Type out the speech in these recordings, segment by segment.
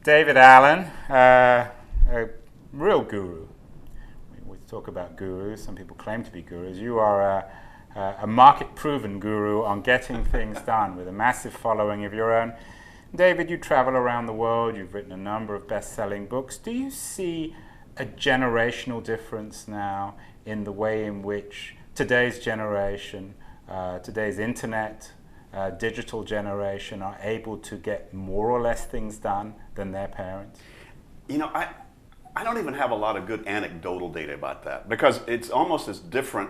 David Allen, a real guru. We talk about gurus. Some people claim to be gurus. You are a market-proven guru on getting things done with a massive following of your own. David, you travel around the world. You've written a number of best-selling books. Do you see a generational difference now in the way in which today's generation, today's internet, digital generation are able to get more or less things done than their parents? You know, I don't even have a lot of good anecdotal data about that, because it's almost as different,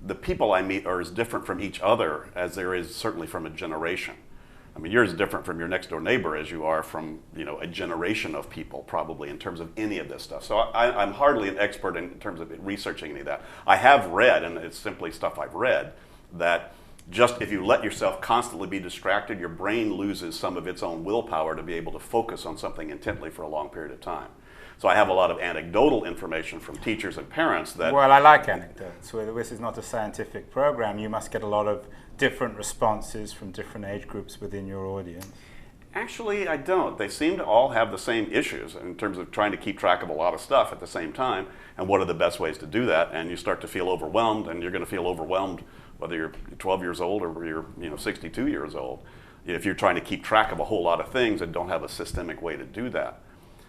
the people I meet are as different from each other as there is certainly from a generation. I mean, you're as different from your next door neighbor as you are from, you know, a generation of people, probably, in terms of any of this stuff. So I'm hardly an expert in terms of researching any of that. I have read, and it's simply stuff I've read, that just if you let yourself constantly be distracted, your brain loses some of its own willpower to be able to focus on something intently for a long period of time. So I have a lot of anecdotal information from teachers and parents that... Well, I like anecdotes. This is not a scientific program. You must get a lot of different responses from different age groups within your audience. Actually, I don't. They seem to all have the same issues in terms of trying to keep track of a lot of stuff at the same time, and what are the best ways to do that. And you start to feel overwhelmed, and you're going to feel overwhelmed whether you're 12 years old or you're 62 years old, if you're trying to keep track of a whole lot of things and don't have a systemic way to do that.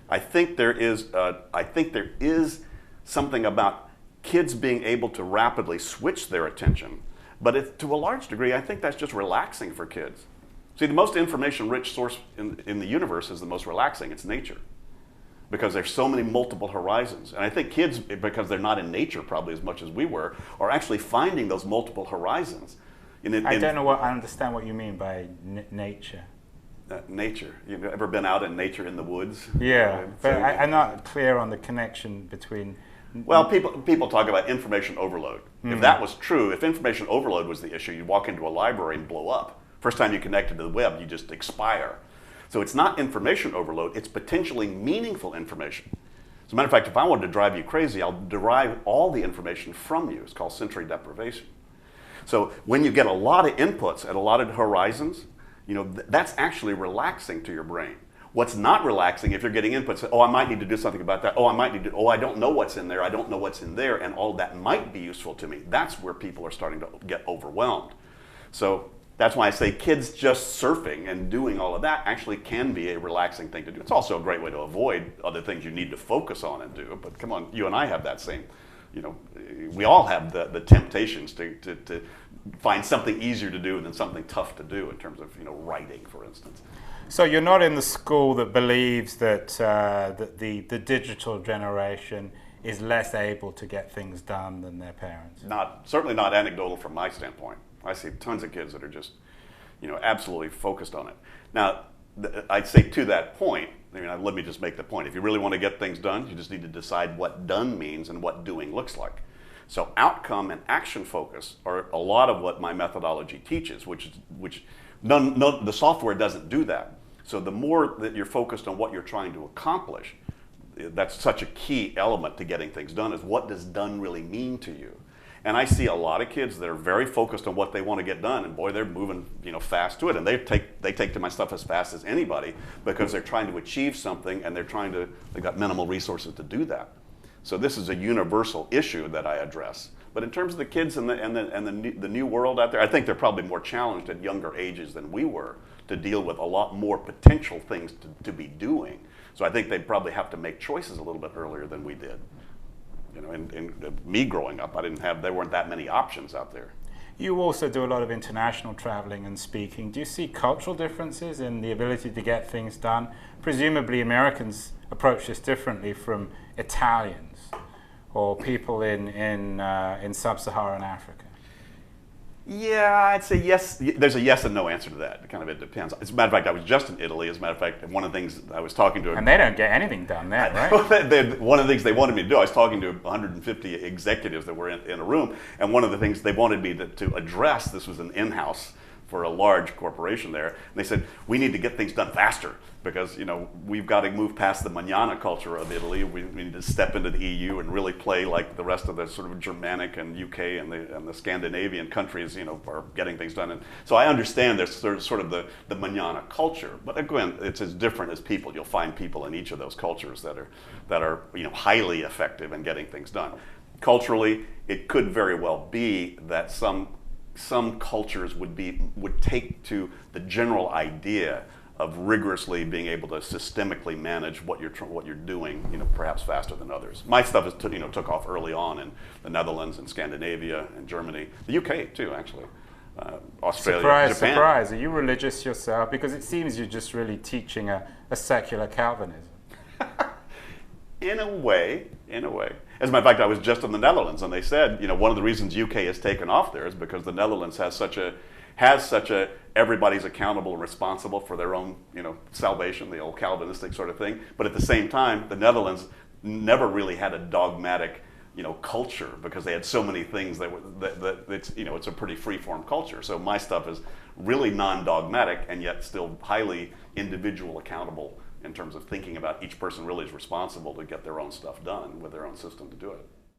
I think there is something about kids being able to rapidly switch their attention, but to a large degree, I think that's just relaxing for kids. See, the most information-rich source in the universe is the most relaxing. It's nature, because there's so many multiple horizons. And I think kids, because they're not in nature probably as much as we were, are actually finding those multiple horizons. I don't know I understand what you mean by nature. Nature. You've ever been out in nature in the woods? Yeah, but I'm not clear on the connection between... Well, people talk about information overload. If that was true, if information overload was the issue, you'd walk into a library and blow up. First time you connected to the web, you just expire. So it's not information overload, it's potentially meaningful information. As a matter of fact, if I wanted to drive you crazy, I'll derive all the information from you. It's called sensory deprivation. So when you get a lot of inputs at a lot of horizons, you know, that's actually relaxing to your brain. What's not relaxing if you're getting inputs, oh, I might need to do something about that, oh, I don't know what's in there, I don't know what's in there, and all that might be useful to me. That's where people are starting to get overwhelmed. So that's why I say kids just surfing and doing all of that actually can be a relaxing thing to do. It's also a great way to avoid other things you need to focus on and do. But come on, you and I have that same, you know, we all have the temptations to find something easier to do than something tough to do in terms of, you know, writing, for instance. So you're not in the school that believes that, that the digital generation is less able to get things done than their parents? Certainly not anecdotal from my standpoint. I see tons of kids that are just, you know, absolutely focused on it. Now, I'd say to that point, I mean, let me just make the point. If you really want to get things done, you just need to decide what done means and what doing looks like. So outcome and action focus are a lot of what my methodology teaches, which the software doesn't do that. So the more that you're focused on what you're trying to accomplish, that's such a key element to getting things done, is what does done really mean to you? And I see a lot of kids that are very focused on what they want to get done, and boy, they're moving, you know, fast to it, and they take to my stuff as fast as anybody, because they're trying to achieve something, and they've got minimal resources to do that. So this is a universal issue that I address. But in terms of the kids and the new world out there, I think they're probably more challenged at younger ages than we were to deal with a lot more potential things to be doing. So I think they'd probably have to make choices a little bit earlier than we did. You know, in me growing up, there weren't that many options out there. You also do a lot of international traveling and speaking. Do you see cultural differences in the ability to get things done? Presumably Americans approach this differently from Italians or people in sub-Saharan Africa. Yeah, I'd say yes. There's a yes and no answer to that. It depends. As a matter of fact, I was just in Italy. As a matter of fact, one of the things I was talking to... And they don't get anything done there, right? One of the things they wanted me to do, I was talking to 150 executives that were in a room, and one of the things they wanted me to address, this was an in-house for a large corporation there. And they said, we need to get things done faster because, you know, we've got to move past the manana culture of Italy. We need to step into the EU and really play like the rest of the sort of Germanic and UK and the Scandinavian countries, you know, are getting things done. And so I understand there's sort of the manana culture, but again, it's as different as people. You'll find people in each of those cultures that are you know, highly effective in getting things done. Culturally, it could very well be that some cultures would take to the general idea of rigorously being able to systemically manage what you're doing, you know, perhaps faster than others. My stuff took off early on in the Netherlands and Scandinavia and Germany, the UK too, actually, Australia, Japan. Surprise! Are you religious yourself? Because it seems you're just really teaching a secular Calvinism. In a way. As a matter of fact, I was just in the Netherlands, and they said, you know, one of the reasons UK has taken off there is because the Netherlands has such a everybody's accountable and responsible for their own, you know, salvation, the old Calvinistic sort of thing. But at the same time, the Netherlands never really had a dogmatic, you know, culture because they had so many things that it's, you know, it's a pretty free-form culture. So my stuff is really non-dogmatic and yet still highly individual accountable in terms of thinking about each person really is responsible to get their own stuff done with their own system to do it.